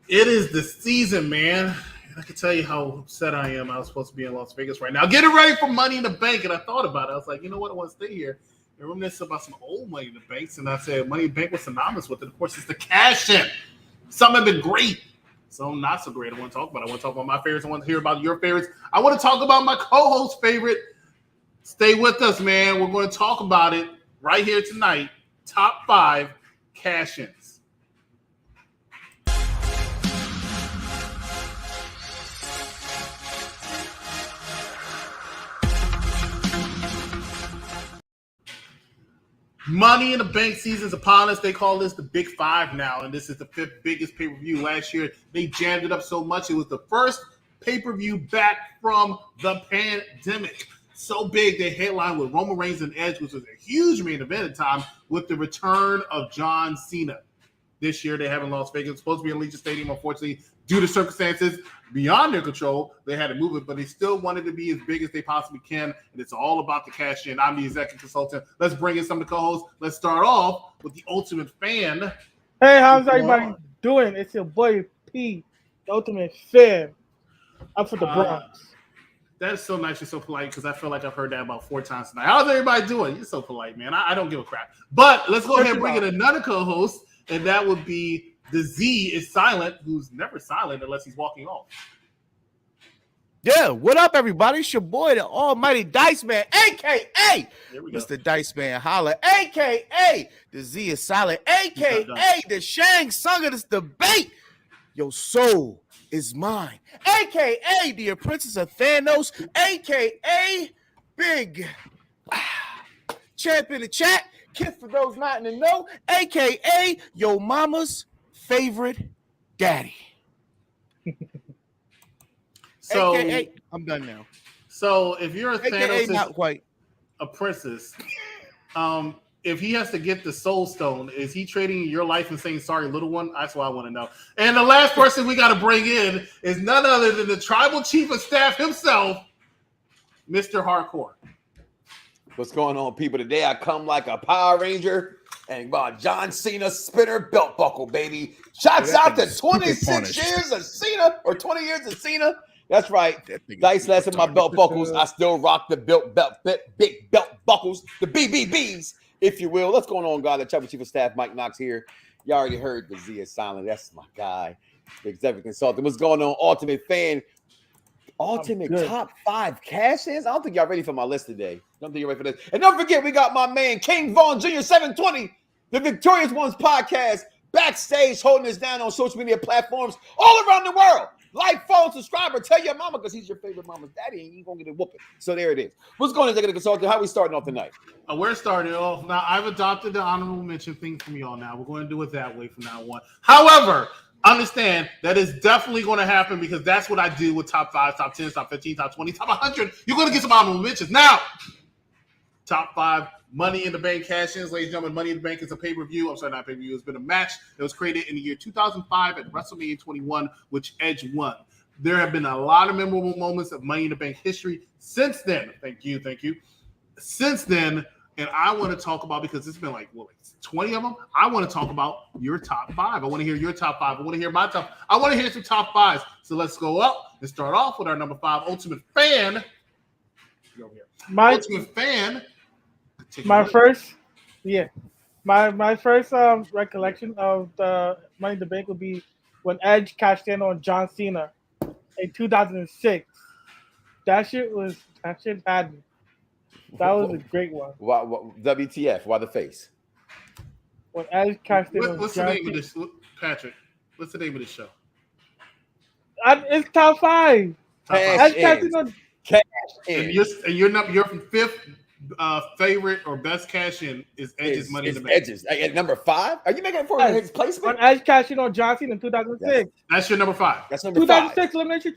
It is the season, man. And I can tell you how upset I am. I was supposed to be in Las Vegas right now, getting ready for Money in the Bank, and I thought about it. I was like, you know what? I want to stay here and reminisce about some old Money in the Banks. And I said, Money in the Bank was synonymous with it. Of course, it's the cash in. Some have been great, some not so great. I want to talk about it. I want to talk about my favorites. I want to hear about your favorites. I want to talk about my co-host favorite. Stay with us, man. We're going to talk about it right here tonight. Top 5 cash ins. Money in the Bank season's upon us. They call this the Big Five now, and this is the 5th biggest pay-per-view. Last year, they jammed it up so much. It was the first pay-per-view back from the pandemic. So big, they headlined with Roman Reigns and Edge, which was a huge main event at the time, with the return of John Cena. This year, they have in Las Vegas. It's supposed to be in Allegiant Stadium. Unfortunately, due to circumstances beyond their control, they had to move it, but they still wanted to be as big as they possibly can, and it's all about the cash in. I'm the executive consultant. Let's bring in some of the co-hosts. Let's start off with the Ultimate Fan. Hey, how's everybody doing? It's your boy P, the Ultimate Fan. I'm for the Bronx. That is so nice. You're so polite, because I feel like I've heard that about 4 times tonight. How's everybody doing? You're so polite, man. I don't give a crap. But let's go ahead and bring in another co-host, and that would be the Z is silent, who's never silent unless he's walking off. Yeah, what up, everybody? It's your boy, the almighty Dice Man, a.k.a. Mr. Dice Man Holla, a.k.a. the Z is silent, a.k.a. the Shang Sung of this debate. Your soul is mine, a.k.a. the Apprentice of Thanos, a.k.a. Big Champ in the chat, kid for those not in the know, a.k.a. your mama's favorite daddy. So AKA, I'm done now. So if you're a AKA not quite a princess, if he has to get the soul stone, is he trading your life and saying sorry, little one? That's what I want to know. And the last person we got to bring in is none other than the tribal chief of staff himself, Mr. Hardcore. What's going on, people? Today I come like a Power Ranger and John Cena spinner belt buckle, baby. Shouts out to 26 years of Cena, or 20 years of Cena. That's right. Dice last in my belt buckles. I still rock the big belt buckles, the BBBs, if you will. What's going on, God? The Tribal Chief of Staff, Mike Knox here. You already heard the Z is silent. That's my guy, the executive consultant. What's going on, Ultimate Fan? Ultimate top 5 cash-ins. I don't think y'all ready for my list today. Don't think you're ready for this. And don't forget, we got my man King Vaughn Jr. 720, the Victorious Ones podcast, backstage holding us down on social media platforms all around the world. Like, follow, subscribe, or tell your mama, because he's your favorite mama's daddy and you gonna get a whooping. So there it is. What's going on, executive consultant? How are we starting off tonight? We're starting off now. I've adopted the honorable mention thing from y'all now. We're going to do it that way from now on. However, understand that is definitely going to happen, because that's what I do with top 5, top 10, top 15, top 20, top 100. You're going to get some honorable mentions. Now, top 5 Money in the Bank cash-ins. Ladies and gentlemen, Money in the Bank is a pay-per-view. I'm sorry, not pay-per-view. It's been a match that was created in the year 2005 at WrestleMania 21, which Edge won. There have been a lot of memorable moments of Money in the Bank history since then. Thank you. Since then, and I want to talk about, because it's been like 20 of them. I want to talk about your top 5. I want to hear your top 5. I want to hear my top. I want to hear some top 5s. So let's go up and start off with our number 5 Ultimate Fan. Over here. Ultimate Fan. My first recollection of the Money in the Bank would be when Edge cashed in on John Cena in 2006. That shit had me. That was a great one. WTF? Why the face? When Edge cashed in what's on the John name Cena. of this, Patrick? What's the name of this show? It's top 5. Cash in. And your 5th favorite or best cash in is Edge's Money in the Bank. Edge's at number 5. Are you making it for his placement? When Edge cashed in on John Cena in 2006. That's your number 5. That's number 2006 elimination.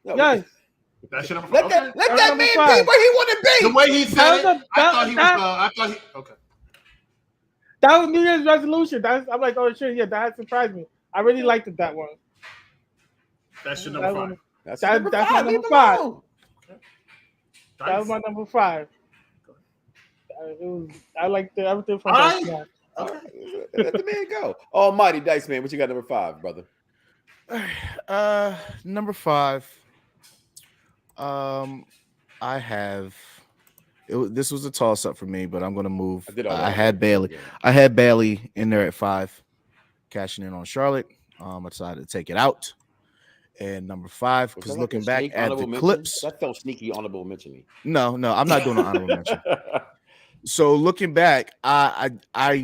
Yes. That's your number 5. Let that man be where he want to be. The way he said it, I thought he. Okay. That was New Year's resolution. I'm like, oh shit, yeah, that surprised me. I really liked it, that one. That's your number 5. That's my number 5. Okay. That was my number 5. I liked everything from that. All right. Let the man go. Almighty Dice Man, what you got number 5, brother? Number 5. I have. This was a toss up for me, but I'm gonna move. I had Bailey. I had Bailey in there at 5, cashing in on Charlotte. I decided to take it out. And number 5, because looking back at the clips, that felt sneaky honorable mention. No, I'm not doing an honorable mention. So looking back, I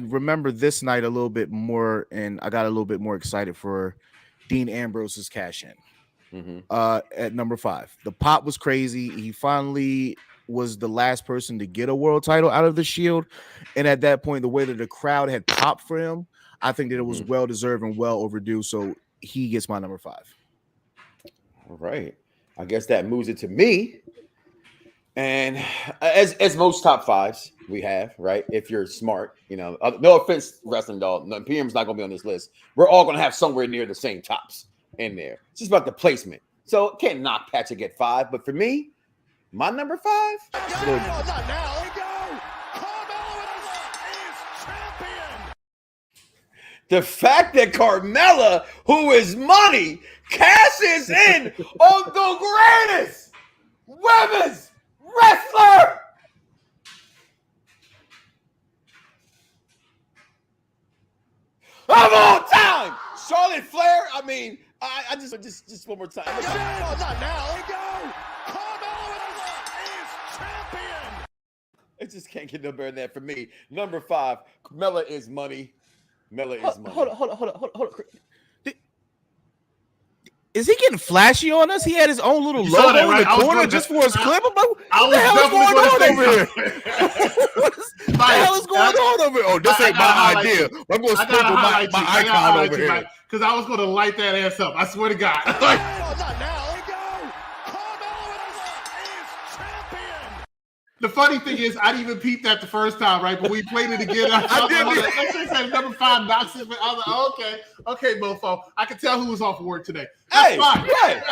remember this night a little bit more, and I got a little bit more excited for Dean Ambrose's cash in. At number 5, the pop was crazy. He finally was the last person to get a world title out of the Shield, and at that point, the way that the crowd had popped for him, I think that it was well deserved and well overdue. So he gets my number 5. All right, I guess that moves it to me. And as most top 5s we have, right? If you're smart, no offense, wrestling dog, no, PM's not gonna be on this list. We're all gonna have somewhere near the same tops in there. It's just about the placement. So can't knock Patrick at 5, but for me, my number 5. Not now. Let go. Carmella is champion. The fact that Carmella, who is money, cashes in on the greatest women's wrestler of all time, Charlotte Flair. I mean, I just one more time. Not now. Let go. Carmella is champion. It just can't get no better than that for me. Number 5, Carmella is money. Mella is money. Hold on. Is he getting flashy on us? He had his own little logo in the corner just for his clip. What the hell is going on over here? What the hell is going on over here? Oh, this ain't my idea. I'm going to sprinkle my icon over here. Because I was going to light that ass up. I swear to God. Not now. Let go. Carmella is champion. The funny thing is, I didn't even peep that the first time, right? But we played it again. I did. Said number 5 knocks it. I was like, okay, mofo. I could tell who was off work today. That's fine. Yeah,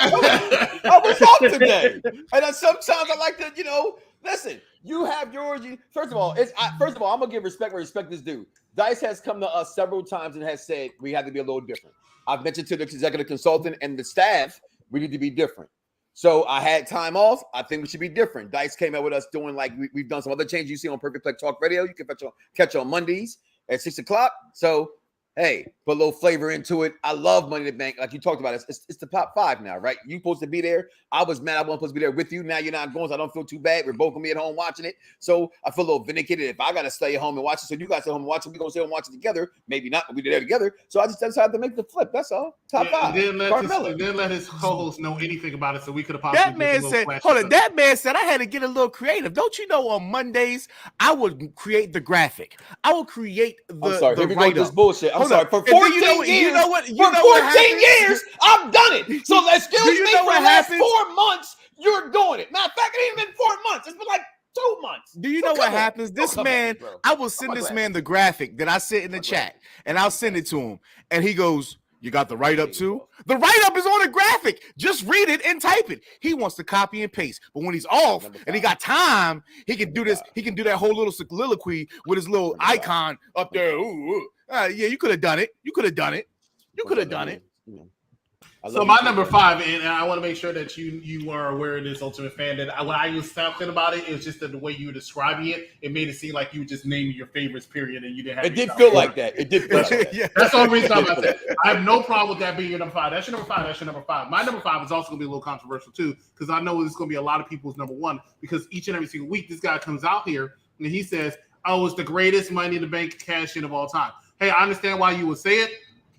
I was off today, and then sometimes I like to, listen. You have yours. First of all, I'm gonna give respect where respect is due. Dice has come to us several times and has said we have to be a little different. I've mentioned to the executive consultant and the staff we need to be different. So I had time off. I think we should be different. Dice came out with us doing like we've done some other changes you see on Perfect Plex Talk Radio. You can catch on Mondays at 6 o'clock. So hey, put a little flavor into it. I love Money in the Bank. Like you talked about, it's the top 5 now, right? You supposed to be there. I was mad I wasn't supposed to be there with you. Now you're not going, so I don't feel too bad. We're both going to be at home watching it. So I feel a little vindicated. If I got to stay at home and watch it, so you guys stay home and watch it, we're going to stay home and watch it together. Maybe not, but we'll be there together. So I just decided to make the flip. That's all. Top 5. Didn't let his co-host know anything about it, so we could have possibly. That man said, hold on. That man said I had to get a little creative. Don't you know on Mondays, I would create the graphic. I will create the I'm sorry, the here we go with this bullshit. I'm hold sorry. On. For 14 years, for 14 years, I've done it. So excuse me, for the last 4 months, you're doing it. Matter of fact, it ain't been 4 months. It's been like 2 months. Do you know what happens? This man, I will send this man the graphic that I sent in the chat, and I'll send it to him. And he goes, you got the write-up too? The write-up is on a graphic. Just read it and type it. He wants to copy and paste. But when he's off and he got time, he can do this. He can do that whole little soliloquy with his little icon up there. Yeah, you could have done it. You could have done it. So my number 5, and I want to make sure that you are aware of this, Ultimate Fan, that when I was talking about it, it's just that the way you were describing it, it made it seem like you were just naming your favorites, period, and you didn't have. It did feel like that. It did feel like that. Yeah. That's the only reason I said I have no problem with that being your number 5. That's your number 5. That's your number 5. My number 5 is also going to be a little controversial too, because I know it's going to be a lot of people's number 1. Because each and every single week, this guy comes out here and he says, "Oh, it's the greatest Money in the Bank cash in of all time." Hey, I understand why you would say it.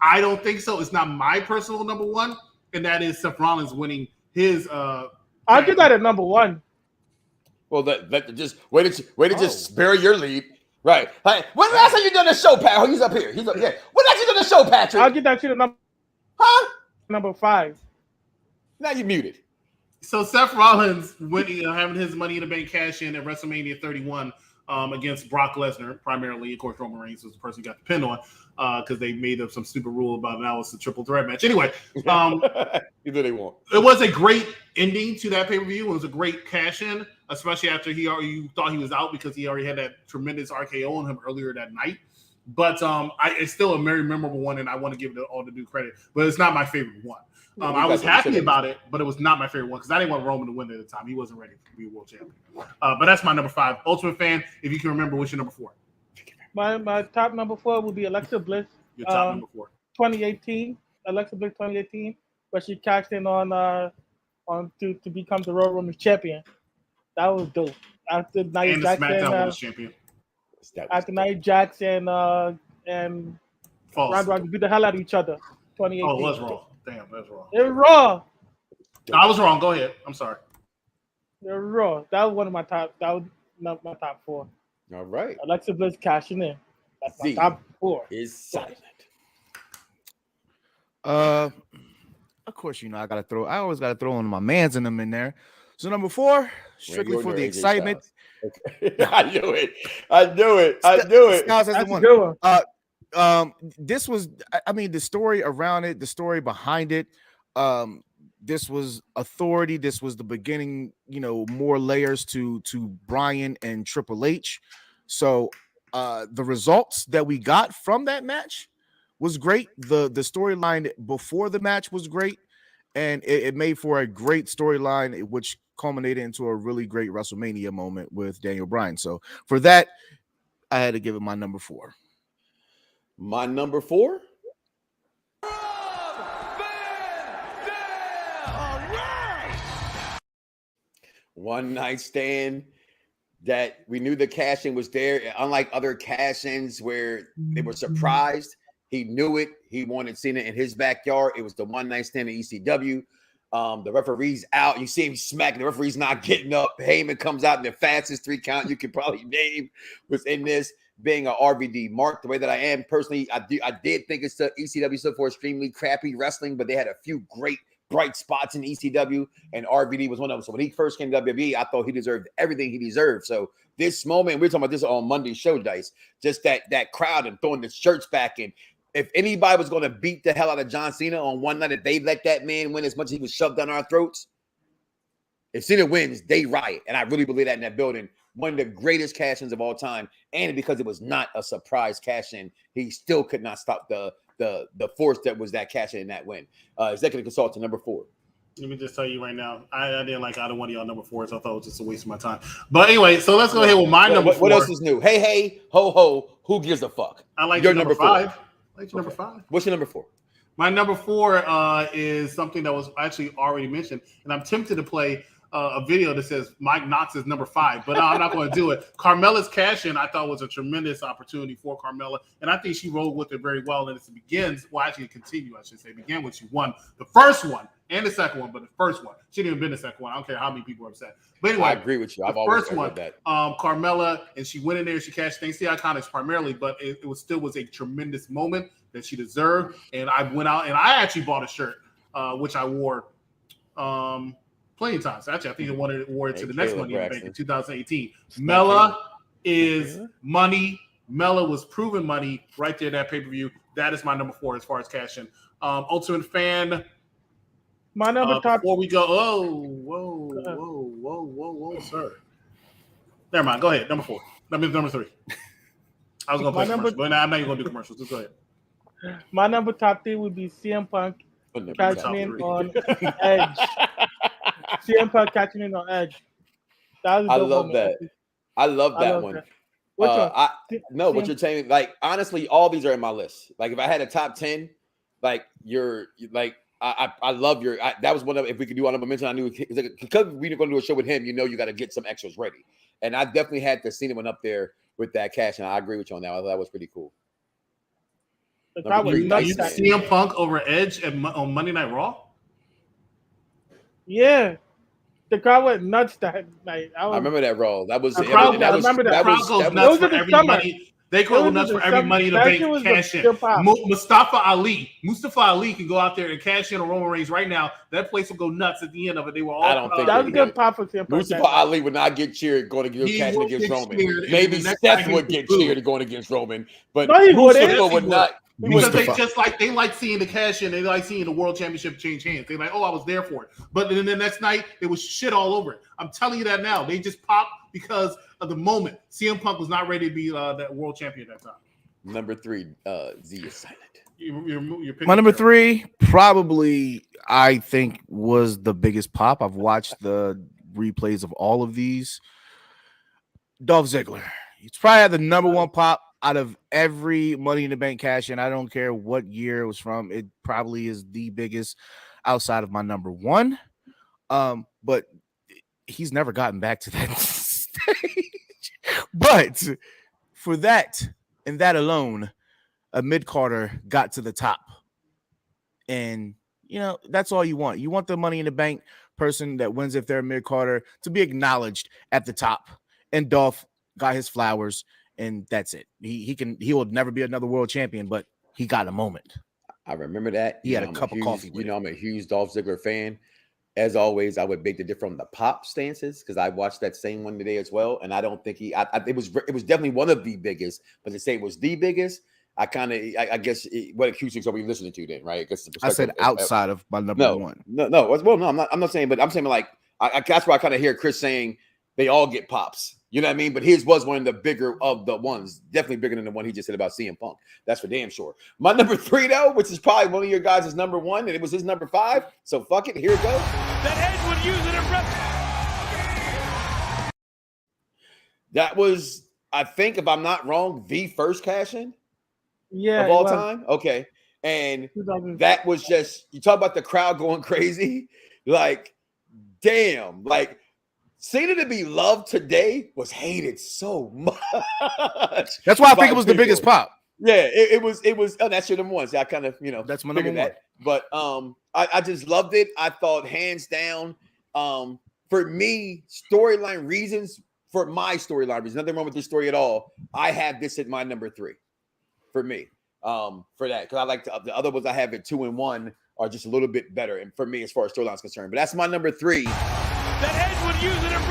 I don't think so. It's not my personal number 1. And that is Seth Rollins winning his. I'll give that at number 1. Well, that just way to just bury your lead, right? Hey, when the last time you done a show, Pat? Oh, he's up here. He's up. Yeah. When last you done a show, Patrick? I'll give that to the number 5. Now you muted. So Seth Rollins winning, having his Money in the Bank cash in at WrestleMania 31 against Brock Lesnar, primarily. Of course, Roman Reigns was the person who got the pin on. Because they made up some stupid rule about now it's a triple threat match. Anyway, you know they won't. It was a great ending to that pay-per-view. It was a great cash-in, especially after you thought he was out because he already had that tremendous RKO on him earlier that night. But it's still a very memorable one, and I want to give it all the due credit. But it's not my favorite one. I was happy about it, but it was not my favorite one because I didn't want Roman to win at the time. He wasn't ready to be world champion. But that's my number 5. Ultimate Fan, if you can remember, what's your number 4? My top number 4 would be Alexa Bliss. Your top number 4. 2018, Alexa Bliss 2018, where she cashed in on to become the Royal Women's champion. That was dope. After Nia And the SmackDown Women's champion. After Nia Jax and Ronda Rousey beat the hell out of each other. 2018. Oh, it was Raw. Damn, that was Raw. It was Raw. I was wrong. Go ahead. I'm sorry. It was Raw. That was one of my top. That was not my top 4. All right. Alexa Bliss cashing in. That's my top 4. Is silent. Of course, I always gotta throw on my mans in them in there. So number 4, strictly for the excitement. Okay. I knew it. Styles has That's the a good one. This was, the story around it, the story behind it. This was authority. This was the beginning, more layers to Bryan and Triple H. So the results that we got from that match was great. The storyline before the match was great, and it made for a great storyline, which culminated into a really great WrestleMania moment with Daniel Bryan. So for that, I had to give it my number 4. My number 4? One night stand that we knew the cash-in was there. Unlike other cash-ins where they were surprised, he knew it. He wanted Cena in his backyard. It was the one night stand in ECW. The referee's out. You see him smacking. The referee's not getting up. Heyman comes out in the fastest 3 count you could probably name was in this. Being an RVD mark, the way that I am personally, I did think it's the ECW stood for extremely crappy wrestling, but they had a few great bright spots in ECW, and RVD was one of them. So when he first came to WWE, I thought he deserved everything he deserved. So this moment, we were talking about this on Monday's show, Dice, just that crowd and throwing the shirts back in. If anybody was going to beat the hell out of John Cena on one night, if they let that man win as much as he was shoved down our throats, if Cena wins, they riot. And I really believe that in that building. One of the greatest cash-ins of all time. And because it was not a surprise cash-in, he still could not stop the force that was that cash-in and that win. Executive consultant, number 4. Let me just tell you right now, I didn't like either one of y'all number 4s. So I thought it was just a waste of my time. But anyway, so let's go ahead with my number 4. What else is new? Hey, hey, ho, ho. Who gives a fuck? I like your number 5. I like your number 5. What's your number 4? My number 4 is something that was actually already mentioned, and I'm tempted to play a video that says Mike Knox is number 5, but I'm not going to do it. Carmella's cash-in, I thought, was a tremendous opportunity for Carmella, and I think she rolled with it very well. And it begins, well, actually, continue, I should say, began when she won the first one and the second one, but the first one, she didn't even been the second one. I don't care how many people are upset. But anyway, I agree with you. I've always heard that. Carmella, and she went in there, she cashed things, the Iconics primarily, but it was still a tremendous moment that she deserved. And I went out and I actually bought a shirt, which I wore plenty of times. Actually, I think I wore it to the next Money in the Bank in 2018. Mella is money. Mella was proven money right there in that pay-per-view. That is my number 4 as far as cash-in. Ultimate Fan. My number top. Before we go, whoa, sir. Never mind. Go ahead. Number 4. Number 3. I was going to play commercials, but I'm not even going to do commercials. Just go ahead. My number top 3 would be CM Punk catching in on Edge. CM Punk catching in on Edge. I love that. I love that one. What you're saying, like, honestly, all these are in my list. Like, if I had a top 10, like, I love your. That was one of. If we could do honorable mention, I knew because we were going to do a show with him. You got to get some extras ready, and I definitely had to see him up there with that cash, and I agree with you on that. I thought that was pretty cool. You CM Punk over Edge on Monday Night Raw. Yeah, the crowd went nuts that night. I remember that Raw. That was. The crowd goes nuts for every money. They go nuts for every Money in the Bank cash in. Mustafa Ali can go out there and cash in on Roman Reigns right now. That place will go nuts at the end of it. They were all. I don't think that was a good pop for CM Punk. Mustafa Ali would not get cheered going against cash in against Roman. Maybe Seth would get cheered going against Roman, but Mustafa would not. Because they like seeing the cash in. They like seeing the world championship change hands. They're like, oh, I was there for it. But then the next night, it was shit all over it. I'm telling you that now. They just popped because of the moment. CM Punk was not ready to be that world champion at that time. Number 3, Z is silent. You're My number 3 probably, I think, was the biggest pop. I've watched the replays of all of these. Dolph Ziggler. He's probably the number 1 pop out of every Money in the Bank cash, and I don't care what year it was from. It probably is the biggest outside of my number 1. But he's never gotten back to that stage. But for that and that alone, a mid-carder got to the top. And, that's all you want. You want the Money in the Bank person that wins if they're a mid-carder to be acknowledged at the top. And Dolph got his flowers, and that's it. He will never be another world champion, but he got a moment. I remember that. He had a cup of coffee. I'm a huge Dolph Ziggler fan. As always, I would beg to differ from the pop stances because I watched that same one today as well, and I don't think it was definitely one of the biggest, but to say it was the biggest, I guess what acoustics are we listening to then, right? I said outside of my number 1. No. Well, no, I'm not saying, but I'm saying like that's where I kind of hear Chris saying they all get pops. You know what I mean? But his was one of the bigger of the ones, definitely bigger than the one he just said about CM Punk. That's for damn sure. My number 3, though, which is probably one of your guys' number 1, and it was his number 5. So fuck it. Here it goes. That Edge would use it in That was, I think, if I'm not wrong, the first cash-in Yeah, of all time. Okay. And that was just, you talk about the crowd going crazy. Like, damn. Like, Cena to be loved today was hated so much. That's why I think it was the biggest pop. Yeah, it was. Oh, that's your number 1. So I kind of, that's my number 1. But I just loved it. I thought hands down. For me, storyline reasons. For my storyline reasons, nothing wrong with this story at all. I have this at my number 3. For me, for that, because I like the other ones I have at 2 and 1 are just a little bit better, and for me as far as storyline is concerned. But that's my number 3. That Edge would use it in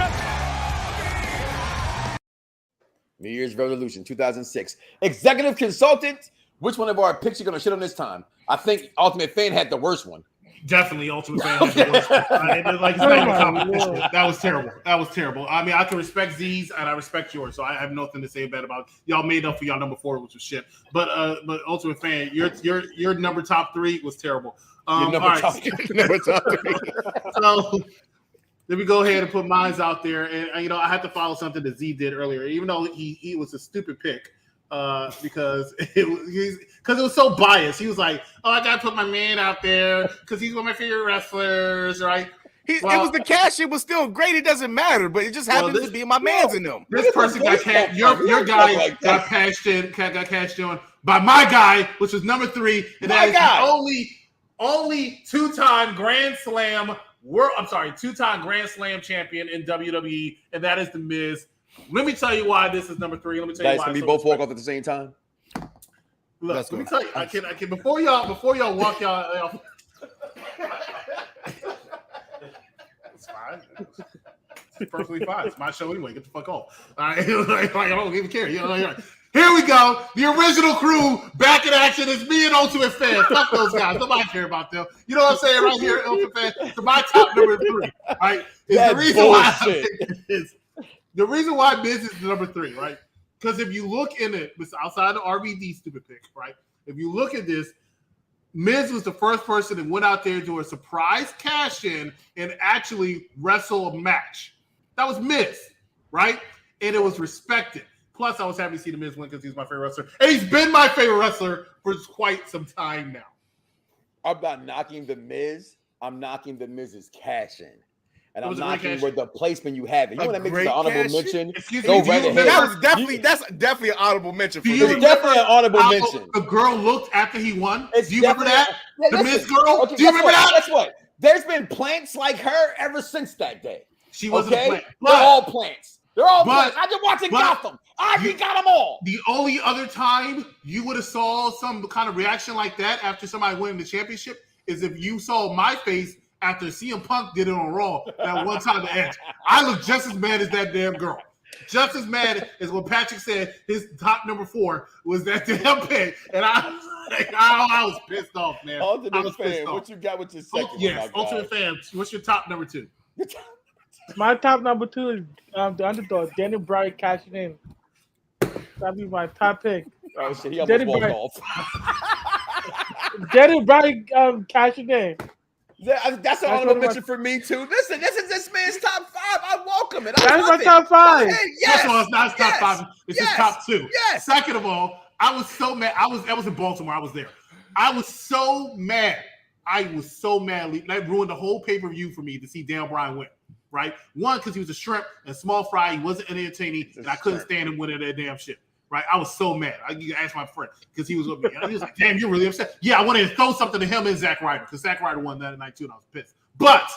New Year's Revolution 2006. Executive consultant. Which one of our picks you gonna shit on this time? I think Ultimate Fan had the worst one. Definitely Ultimate Fan had the worst one. Like, it's not even competition. That was terrible. I mean, I can respect Z's and I respect yours, so I have nothing to say bad about it. Y'all made up for y'all number 4, which was shit. But Ultimate Fan, your number top 3 was terrible. Your number top 3. So let me go ahead and put mine out there. And I had to follow something that Z did earlier, even though he was a stupid pick. Because it was so biased. He was like, "Oh, I gotta put my man out there because he's one of my favorite wrestlers, right?" It was the cash. It was still great. It doesn't matter, but it just happens to be my man's in them. This person got cashed. Your guy got cashed in. Got cashed in by my guy, which was number 3, and that is the only 2-time Grand Slam. 2-time Grand Slam champion in WWE, and that is The Miz. Let me tell you why this is number 3. Let me tell you why. Can we both walk off at the same time? Look, let me tell you. I can. Before y'all walk y'all. It's fine. It's perfectly fine. It's my show anyway. Get the fuck off. All right. Like, I don't even care. Here we go. The original crew back in action. It's me and Ultimate Fan. Fuck those guys. Nobody care about them. You know what I'm saying right here, Ultimate Fan? So my top number 3. Right? The reason why Miz is number 3, right? Because if you look in it, outside of RVD stupid pick, right? If you look at this, Miz was the first person that went out there to do a surprise cash-in and actually wrestle a match. That was Miz, right? And it was respected. Plus, I was happy to see The Miz win because he's my favorite wrestler. And he's been my favorite wrestler for quite some time now. I'm not knocking The Miz. I'm knocking The Miz's cash-in. And I'm knocking where the placement you have it. You want to make this an honorable mention? Go right ahead. That's definitely an honorable mention for me. It's definitely an honorable mention. The girl looked after he won. Do you remember that? Yeah, the Miz girl? Okay, do you remember that? Guess what? There's been plants like her ever since that day. She wasn't a plant. They're all plants. They're all plants. I just watching Gotham. I got them all. The only other time you would have saw some kind of reaction like that after somebody winning the championship is if you saw my face after CM Punk did it on Raw that one time to Edge. I look just as mad as that damn girl. Just as mad as when Patrick said his top number 4 was that damn pick. And I was pissed off, man. Ultimate Fan, what you got with your second? Yes, Ultimate Fan. What's your top number 2? My top number 2 is the underdog, Daniel Bryan cashing in. That'd be my top pick. Oh shit, he almost walked off. Daniel Bryan cashing in. That's an honorable mention for me too. Listen, this is this man's top 5. I welcome it. That's my top 5. Yes. First of all, it's not his top 5. It's his top 2. Yes. Second of all, I was so mad. I was in Baltimore. I was there. I was so mad. That ruined the whole pay-per-view for me to see Daniel Bryan win. Right? One, because he was a shrimp and small fry. He wasn't entertaining, and I couldn't stand him winning that damn shit. Right? I was so mad. You can ask my friend because he was with me. He was like, "Damn, you're really upset." Yeah, I wanted to throw something to him and Zack Ryder because Zack Ryder won that night too, and I was pissed. But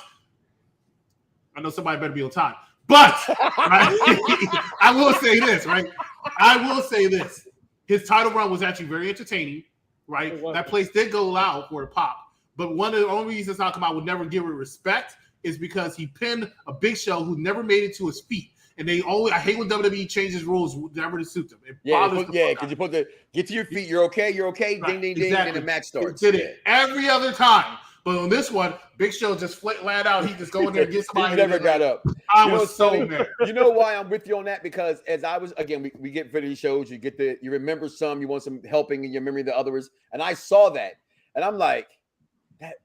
I know somebody better be on time. But right, I will say this, right? I will say this. His title run was actually very entertaining, right? That place did go loud for a pop. But one of the only reasons how come I would never give it respect is because he pinned a Big Show who never made it to his feet. And I hate when WWE changes rules whenever to suit them. Because you put the get to your feet, you're okay, right. Ding, ding, ding, and the match starts. He did it every other time. But on this one, Big Show just flat out, he just go in there and get somebody. He never got up. I was so mad. You know why I'm with you on that? Because as I was, again, we get for these shows, you remember some, you want some helping in your memory of the others. And I saw that. And I'm like,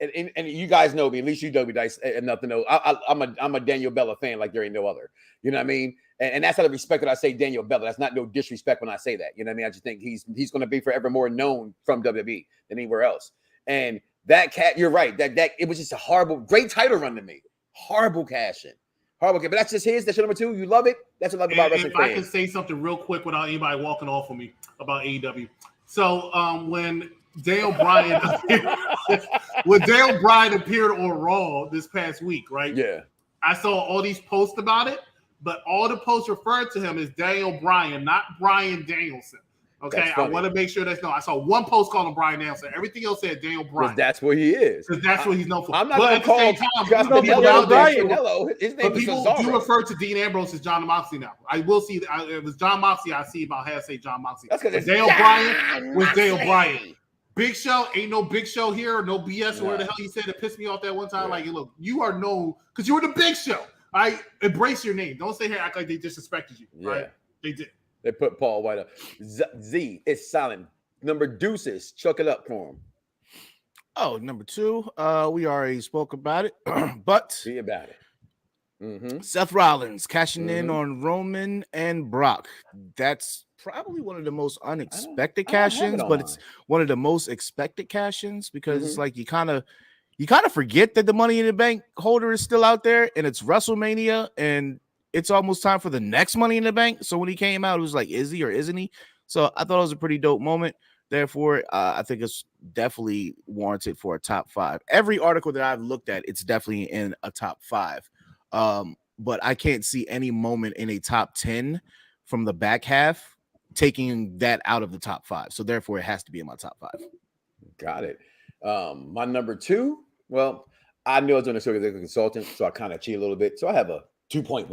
and you guys know me, at least you know me, Dice, enough to know. I'm a Daniel Bella fan like there ain't no other. You know what I mean? And that's out of respect that I say Daniel Bella. That's not no disrespect when I say that. You know what I mean? I just think he's going to be forever more known from WWE than anywhere else. And that cat, you're right. That it was just a great title run to me. Horrible cash-in. Horrible. But that's just his. That's your number 2. You love it. That's what I love about wrestling. If I can say something real quick without anybody walking off on me about AEW. So when Daniel Bryan appeared on Raw this past week, right? Yeah. I saw all these posts about it, but all the posts referred to him as Daniel Bryan, not Bryan Danielson. Okay, I want to make sure that's known. I saw one post calling him Bryan Danielson. Everything else said Daniel Bryan. That's what he is. Because that's what he's known for. I'm not going to call His name is people do refer to Dean Ambrose as John Moxley now. I will see. If it was John Moxley, I see about half say John Moxley. That's because Daniel Bryan was Daniel Bryan. Big Show, ain't no Big Show here, no BS, or whatever the hell he said. It pissed me off that one time. Yeah. Like, look, you are known because you were the Big Show. I embrace your name. Don't stay here act like they disrespected you. Right? They did. They put Paul White up. Z is silent. Number deuces. Chuck it up for him. Oh, number 2. We already spoke about it, but see about it. Mm-hmm. Seth Rollins cashing in on Roman and Brock. That's probably one of the most unexpected cash-ins, but it's one of the most expected cash-ins because it's like you kind of forget that the Money in the Bank holder is still out there, and it's WrestleMania, and it's almost time for the next Money in the Bank. So when he came out, it was like, is he or isn't he? So I thought it was a pretty dope moment. Therefore, I think it's definitely warranted for a top 5. Every article that I've looked at, it's definitely in a top 5. But I can't see any moment in a top 10 from the back half taking that out of the top 5. So therefore, it has to be in my top 5. Got it. My number 2, well, I knew I was going to show you the consultant, so I kind of cheat a little bit. So I have a 2.1.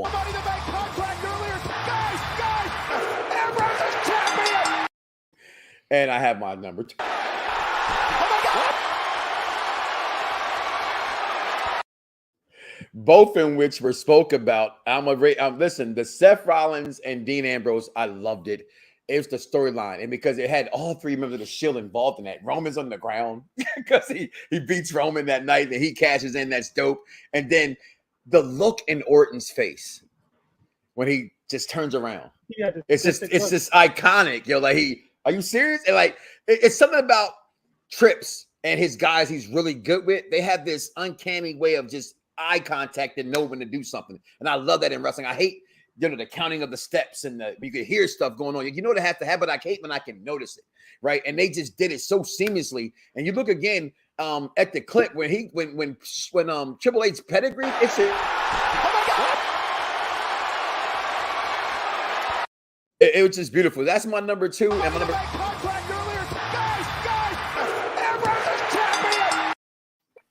And I have my number 2. Both in which were spoke about. Listen, the Seth Rollins and Dean Ambrose, I loved it. It was the storyline, and because it had all 3 members of the Shield involved in that. Roman's on the ground because he beats Roman that night, and he cashes in. That's dope. And then the look in Orton's face when he just turns around, it's just iconic. Like are you serious? And like it's something about Trips and his guys he's really good with. They have this uncanny way of just eye contact and know when to do something, and I love that in wrestling. I hate the counting of the steps and you can hear stuff going on. You know they have to have, but I hate when I can notice it, right? And they just did it so seamlessly. And you look again at the clip when Triple H's pedigree, it was just beautiful. That's my number 2, and my number.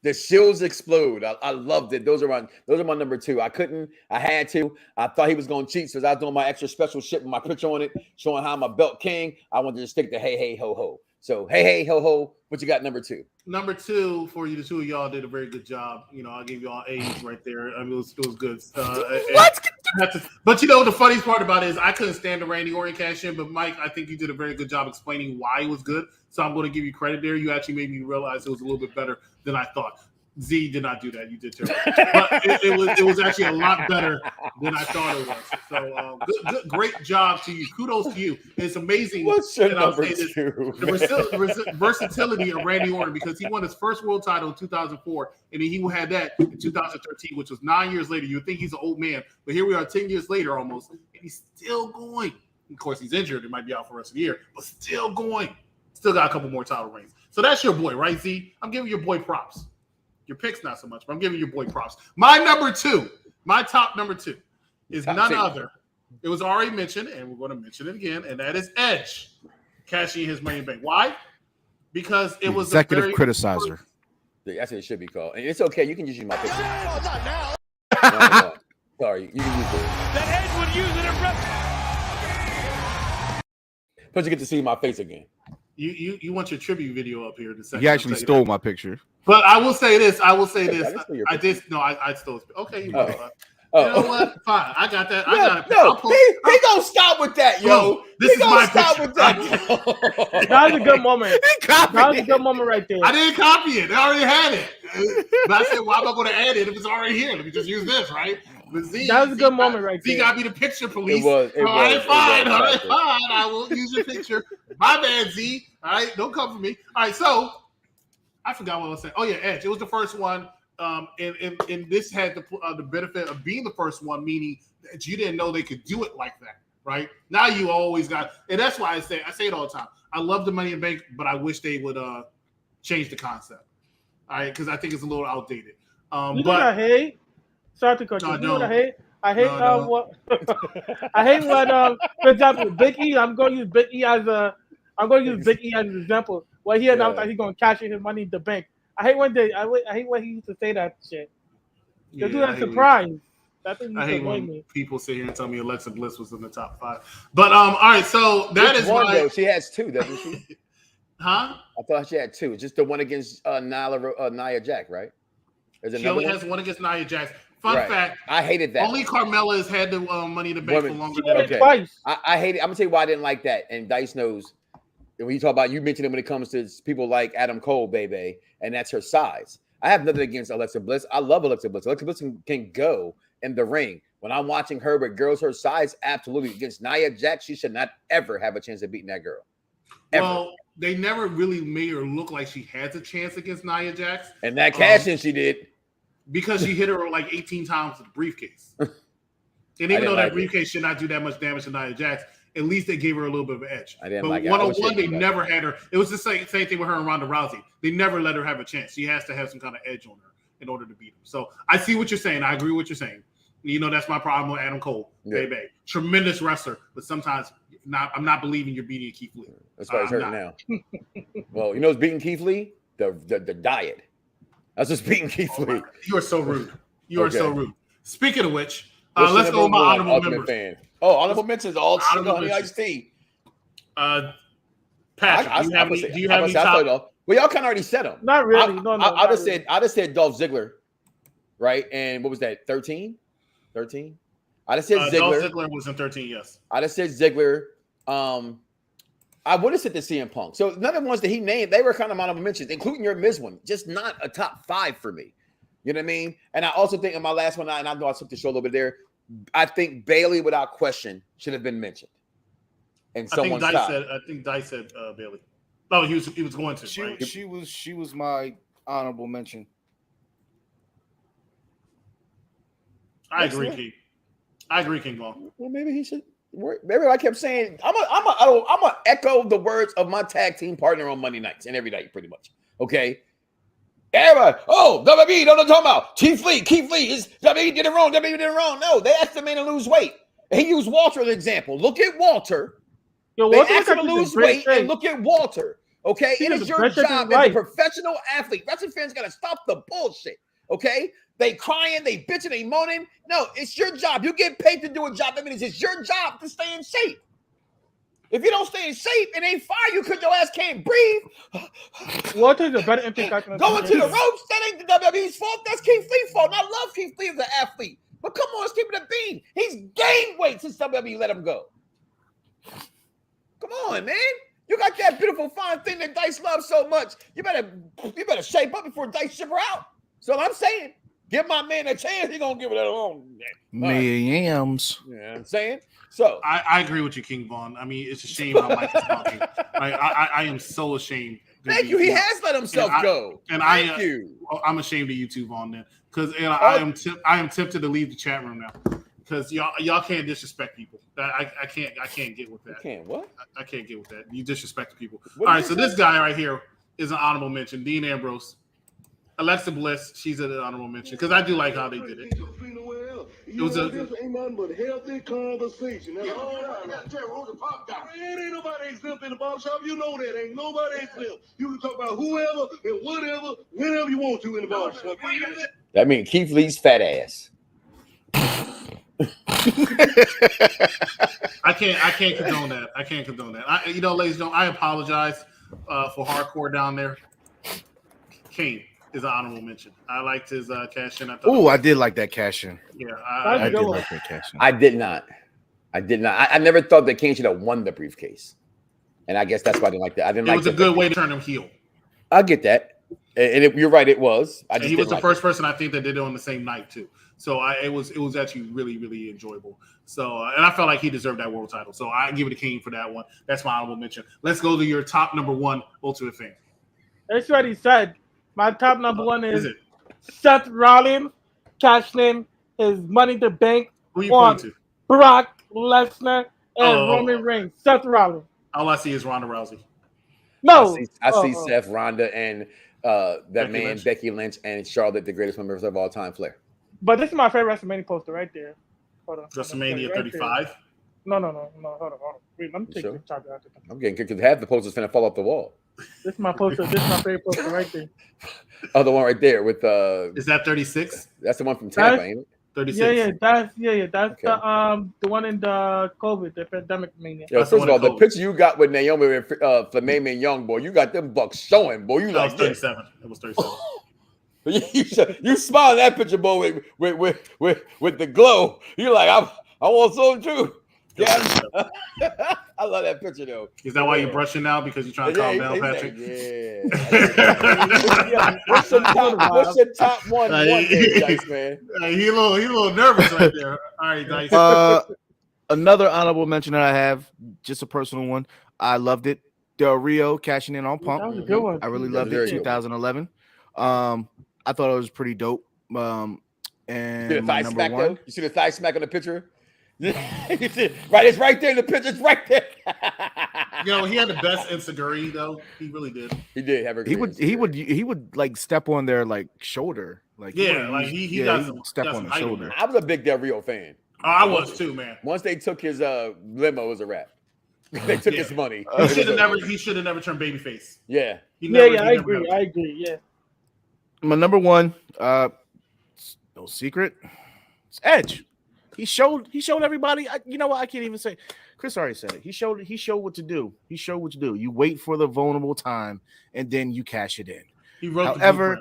The Shields explode. I loved it. Those are my number 2. I had to. I thought he was going to cheat, so I was doing my extra special shit with my picture on it, showing how I'm a belt king. I wanted to stick to hey, hey, ho, ho. So, hey, hey, ho, ho. What you got number 2? Number 2 for you, the 2 of y'all did a very good job. I gave y'all A's right there. I mean, it was good. What? But you know the funniest part about it is I couldn't stand the Randy Orton cash in, but Mike, I think you did a very good job explaining why it was good. So I'm going to give you credit there. You actually made me realize it was a little bit better than I thought. Z did not do that. You did terrible. But it was actually a lot better than I thought it was. So great job to you. Kudos to you. It's amazing. What's your and I'll number say this, two? the versatility of Randy Orton, because he won his first world title in 2004, and then he had that in 2013, which was 9 years later. You would think he's an old man, but here we are 10 years later almost, and he's still going. Of course, he's injured. He might be out for the rest of the year, but still going. Still got a couple more title reigns. So that's your boy, right, Z? I'm giving your boy props. Your picks not so much, but I'm giving your boy props. My top number two is none other. It was already mentioned, and we're going to mention it again, and that is Edge cashing his Money in the Bank. Why? Because it was executive criticizer. That's what it should be called. And it's okay. You can just use my picture. No, not now. No. Sorry. You can use it. That Edge would use it in But you get to see my face again. You want your tribute video up here in a second. You actually stole my picture. But I will say this. I stole it. Okay, you know what? Fine. I got that. I got it. No, he gonna stop with that, yo. This is my stop picture. with that. That was a good moment. That was a good moment right there. I didn't copy it. I already had it. But I said, why am I going to add it if it's already here? Let me just use this, right? But Z, that was a good moment right there. Z got me the picture, police. All right, fine. I will use your picture. My bad, Z. All right, don't come for me. All right, so I forgot what I was saying. Oh, yeah, Edge. It was the first one. And this had the benefit of being the first one, meaning that you didn't know they could do it like that, right? Now you always got, and that's why I say it all the time. I love the Money in the Bank, but I wish they would change the concept, all right? Because I think it's a little outdated. You know what I hate? Sorry to cut you. You know what I hate? I hate what I hate when for example, Big E. I'm going to use Big E as an example. Well, he announced that he's going to cash in his Money in the Bank. I hate when I hate when he used to say that shit. They do that surprise. I hate when people sit here and tell me Alexa Bliss was in the top 5. But all right, so that is one why though. She has 2, doesn't she? Huh? I thought she had 2. Just the one against Nia Jax, right? She only has one against Nia Jax. Fun fact: I hated that. Only Carmella has had the Money in the Bank for longer than okay. Twice. I hate it. I'm gonna tell you why I didn't like that. And Dice knows. When you talk about, you mentioned it when it comes to people like Adam Cole, baby, and that's her size. I have nothing against Alexa Bliss. I love Alexa Bliss. Alexa Bliss can go in the ring. When I'm watching her with girls her size, absolutely. Against Nia Jax, she should not ever have a chance of beating that girl. Ever. Well, they never really made her look like she has a chance against Nia Jax. And that cash-in she did. Because she hit her like 18 times with the briefcase. And even though that briefcase should not do that much damage to Nia Jax, at least they gave her a little bit of an edge. But one-on-one, they never had her. It was the same thing with her and Ronda Rousey. They never let her have a chance. She has to have some kind of edge on her in order to beat her. So I see what you're saying. I agree with what you're saying. You know, that's my problem with Adam Cole. Yeah. Baby. Tremendous wrestler, but sometimes I'm not believing you're beating Keith Lee. That's why he's hurting now. Well, you know what's beating Keith Lee? The diet. That's what's beating Keith Lee. You are so rude. You are so rude. Speaking of which, let's go with my honorable members. Fan. Oh, honorable mentions all Sugar Honey Iced Tea. Patrick, do you have any top? Well, y'all kind of already said them. Not really. I just said Dolph Ziggler, right? And what was that? 13? I just said Ziggler. Dolph Ziggler was in 13. Yes. I just said Ziggler. I would have said the CM Punk. So none of the ones that he named, they were kind of honorable mentions, including your Miz one. Just not a top 5 for me. You know what I mean? And I also think in my last one, and I know I took the show a little bit there, I think Bailey, without question, should have been mentioned. And I think Dice said Bailey. Oh, he was going to. She was my honorable mention. I agree, King Kong. Well, maybe he should. Maybe I kept saying I'm gonna echo the words of my tag team partner on Monday nights and every night, pretty much. Okay. Everybody, WWE, don't talk about Keith Lee is WWE did it wrong. No, they asked the man to lose weight. He used Walter as an example. Look at Walter. They asked him to lose weight, and look at Walter. Okay, it is your job as a professional athlete. Wrestling fans gotta stop the bullshit. Okay, they crying, they bitching, they moaning. No, it's your job. You get paid to do a job. That means it's your job to stay in shape. If you don't stay in shape, it ain't fire you because your ass can't breathe. Walter's a better impact. Going to the ropes, that ain't the WWE's fault. That's Keith Lee's fault. And I love Keith Lee as an athlete. But come on, let's keep it a bean. He's gained weight since WWE let him go. Come on, man. You got that beautiful, fine thing that Dice loves so much. You better shape up before Dice ship her out. So I'm saying, give my man a chance. He gonna give it a long Yams. You know what I'm saying? So I agree with you, King Vaughn. I mean, it's a shame how Mike is talking. I am so ashamed. Thank you. He has let himself go. And Thank you. I'm ashamed of you too, Vaughn. Then, because I am tempted to leave the chat room now because y'all can't disrespect people. I can't get with that. You can't what? I can't get with that. You disrespect people. What All right, so this guy right here is an honorable mention. Dean Ambrose. Alexa Bliss, she's an honorable mention because I do like how they did it. It was a ain't nothing but healthy conversation. That's all I got. It ain't nobody exempt in the barbershop. You know that. Ain't nobody exempt. You can talk about whoever and whatever, whenever you want to in the barbershop. That means Keith Lee's fat ass. I can't condone that. I can't condone that. Ladies and gentlemen, I apologize for hardcore down there. Kane is an honorable mention. I liked his cash in. I did like that cash in. Yeah, I did like that cash in. I did not. I never thought that Kane should have won the briefcase, and I guess that's why I didn't like that. It was a good way to turn him heel. I get that, and you're right. It was. He was the first person I think that did it on the same night too. So it was actually really, really enjoyable. So and I felt like he deserved that world title. So I give it to Kane for that one. That's my honorable mention. Let's go to your top number one Ultimate fan. That's what he said. My top number one is Seth Rollins cashing in his Money to Bank Who you on pointing to? Brock Lesnar and Roman Reigns. Seth Rollins. All I see is Ronda Rousey. No. I see Seth, Ronda, and Becky Lynch, and Charlotte, the greatest women of all time, Flair. But this is my favorite WrestleMania poster right there. Hold on. WrestleMania 35? No. Hold on. Wait, let me take Sure. the chart out. I'm getting kicked because half the posters finna fall off the wall. This is my poster. This is my favorite poster right there. Oh, the one right there with Is that 36? that's the one from Tampa, ain't it? 36. That's Okay. the one in the COVID, the pandemic mania. Yeah, That's first the of all, one the picture you got with Naomi and Flamame and Young, boy, you got them bucks showing, boy. You That was like this. 37. It was 37. You smile at that picture, boy, with the glow. You like, I want some too. Yeah, I love that picture though. Is that why you're brushing now? Because you're trying to calm down, Patrick? Yeah. What's your top one there, Dice, man? He a little nervous right there. All right, Dice. Another honorable mention that I have, just a personal one. I loved it. Del Rio cashing in on Punk. That was a good one. I really loved Very it. good. 2011. I thought it was pretty dope. And You see the thigh number smack one, though? You see the thigh smack on the picture? Right, it's right there in the picture. It's right there. He had the best Inseguri though. He really did. He did have a he great would like step on their like shoulder. Like Yeah, like he does step on the height shoulder. that. I was a big Del Rio fan. I was too, man. Once they took his limo, it was a wrap. They took his money. He should have never turned babyface. Yeah. I agree. Yeah. My number one, no secret, it's Edge. He showed everybody. You know what? I can't even say. Chris already said it. He showed what to do. He showed what to do. You wait for the vulnerable time, and then you cash it in. He wrote However,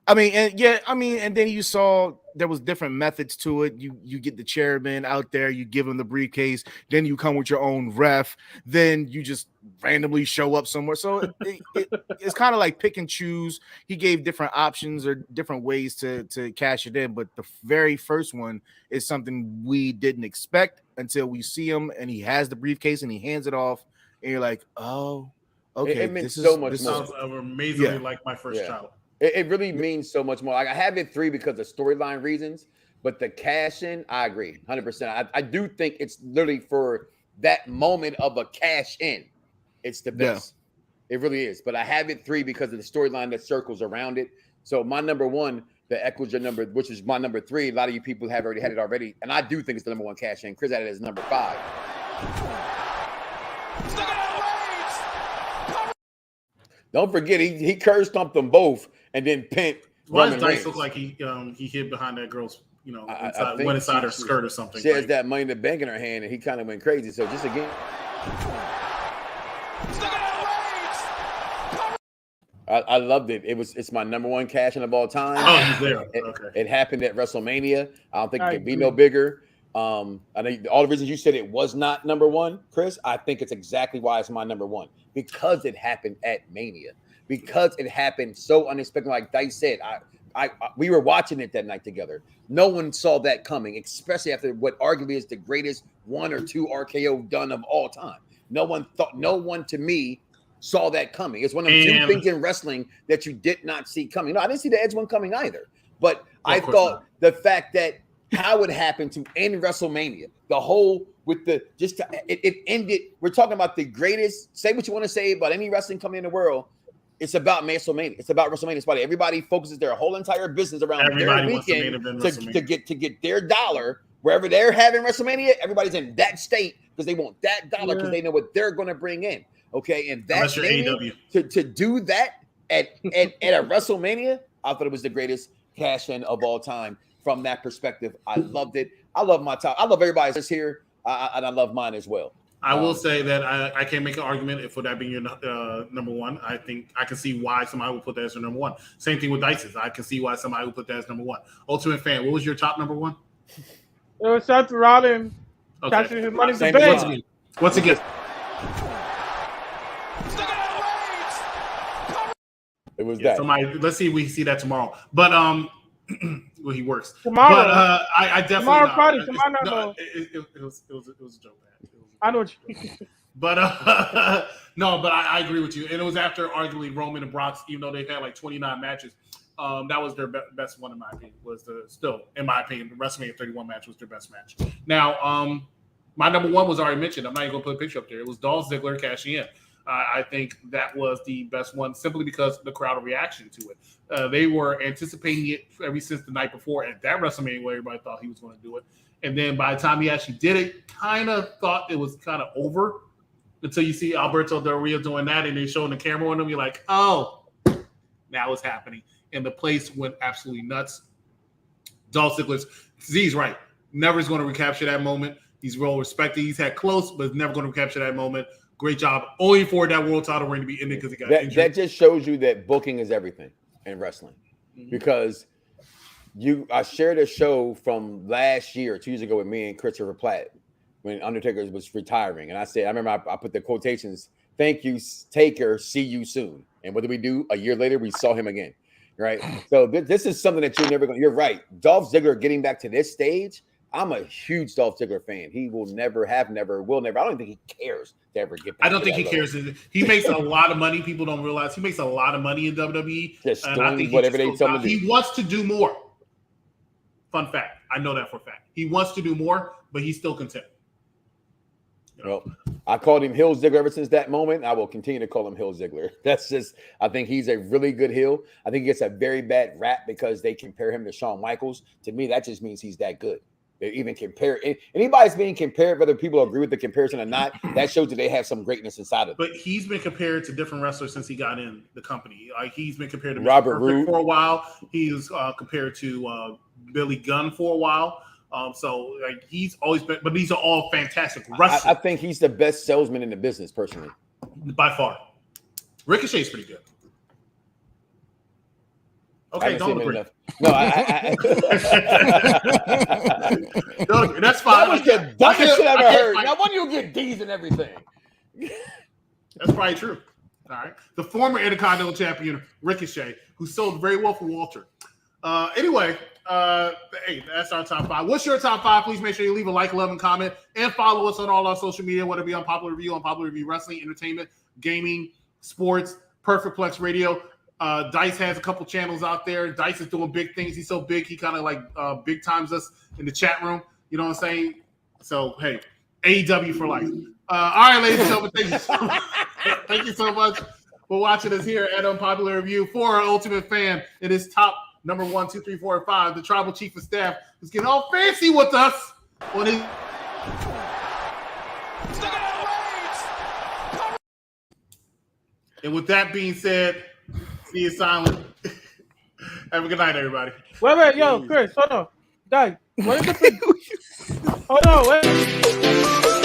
and then you saw there was different methods to it. You get the chairman out there, you give him the briefcase, then you come with your own ref, then you just randomly show up somewhere. So it's kind of like pick and choose. He gave different options or different ways to cash it in, but the very first one is something we didn't expect until we see him and he has the briefcase and he hands it off, and you're like, oh, okay, It meant this so much this more. is- sounds amazingly like my first child. It really means so much more. Like I have it 3 because of storyline reasons, but the cash in, I agree, 100%. I do think it's literally for that moment of a cash in. It's the best. Yeah. It really is. But I have it 3 because of the storyline that circles around it. So my number one, that echoes your number, which is my number 3. A lot of you people have already had it already, and I do think it's the number 1 cash in. Chris had it as number 5. Don't forget, he curb stomped them both and then pinned. Why does Dice look like he hid behind that girl's, went inside her skirt or something? She has that Money in the Bank in her hand, and he kind of went crazy. So just again, I loved it. It's my number one cash in of all time. Oh, he's there. Okay. It happened at WrestleMania. I don't think it I can be agree. no bigger. I know all the reasons you said it was not number one, Chris. I think it's exactly why it's my number one, because it happened at Mania, because it happened so unexpected. Like Dice said, we were watching it that night together. No one saw that coming, especially after what arguably is the greatest 1 or 2 RKO done of all time. No one to me saw that coming. It's one of the few things in wrestling that you did not see coming. No, I didn't see the Edge one coming either. But I thought the fact that how it happened to end WrestleMania, the whole with the it ended. We're talking about the greatest. Say what you want to say about any wrestling company in the world. It's about WrestleMania. It's about WrestleMania. It's about everybody focuses their whole entire business around their weekend to get their dollar wherever they're having WrestleMania. Everybody's in that state because they want that dollar because they know what they're going to bring in. Okay, and that to do that at a WrestleMania, I thought it was the greatest cash in of all time. From that perspective, I loved it. I love my top. I love everybody's that's here, and I love mine as well. I will say that I can't make an argument for that being your number one. I think I can see why somebody would put that as their number one. Same thing with Dice's. I can see why somebody would put that as number one. Ultimate Fan, what was your top number one? It was Seth Rollins catching his money in the bank. Once again. It was that. Somebody. Let's see if we see that tomorrow. But well, he works tomorrow. But I definitely tomorrow Friday. It was a joke, man. I know what you mean. But no, but I agree with you. And it was after arguably Roman and Brock's, even though they've had like 29 matches. That was their best one in my opinion. In my opinion, the WrestleMania 31 match was their best match. Now, my number one was already mentioned. I'm not even gonna put a picture up there. It was Dolph Ziggler cashing in. I think that was the best one simply because of the crowd reaction to it. They were anticipating it ever since the night before at that WrestleMania where everybody thought he was going to do it. And then by the time he actually did it, kind of thought it was kind of over until you see Alberto Del Rio doing that and they showing the camera on him. You're like, oh, now it's happening. And the place went absolutely nuts. Dolph Ziggler's, Z's right. Never is going to recapture that moment. He's well respected. He's had close, but never going to recapture that moment. Great job. Only for that world title reign to be ended because he got injured. That just shows you that booking is everything in wrestling. Mm-hmm. Because I shared a show from last year, 2 years ago with me and Christopher Platt when Undertaker was retiring. And I remember I put the quotations, thank you, Taker, see you soon. And what did we do? A year later, we saw him again. Right? So this is something that you're right. Dolph Ziggler getting back to this stage, I'm a huge Dolph Ziggler fan. He will never. I don't think he cares to ever get back. I don't think he cares. He makes a lot of money. People don't realize he makes a lot of money in WWE. Just and I think whatever they tell him to do. He wants to do more. Fun fact. I know that for a fact. He wants to do more, but he's still content. Well, I called him Hill Ziggler ever since that moment. I will continue to call him Hill Ziggler. I think he's a really good heel. I think he gets a very bad rap because they compare him to Shawn Michaels. To me, that just means he's that good. They even compare anybody's being compared, whether people agree with the comparison or not, that shows that they have some greatness inside of them. But he's been compared to different wrestlers since he got in the company. Like he's been compared to Robert Roode for a while. He was compared to Billy Gunn for a while. So like he's always been, but these are all fantastic wrestlers. I think he's the best salesman in the business, personally, by far. Ricochet's pretty good. Okay, don't agree. No, don't agree. That's fine. That was the dumbest shit I ever heard. Now, when you get D's and everything? That's probably true. All right. The former Intercontinental Champion, Ricochet, who sold very well for Walter. Anyway, hey, that's our top five. What's your top five? Please make sure you leave a like, love, and comment, and follow us on all our social media, whether it be Unpopular Review, Unpopular Review Wrestling, Entertainment, Gaming, Sports, Perfect Plex Radio. Dice has a couple channels out there. Dice is doing big things. He's so big, he kind of like big times us in the chat room. You know what I'm saying? So, hey, AEW for life. All right, ladies and gentlemen, thank you so much for watching us here at Unpopular Review. For our Ultimate Fan, it is top number 1, 2, 3, 4, and 5, the Tribal Chief of Staff, who's getting all fancy with us on his. And with that being said, see you silent. Have a good night, everybody. Wait, yo, Chris, hold on. Guys, what is the hold on, wait.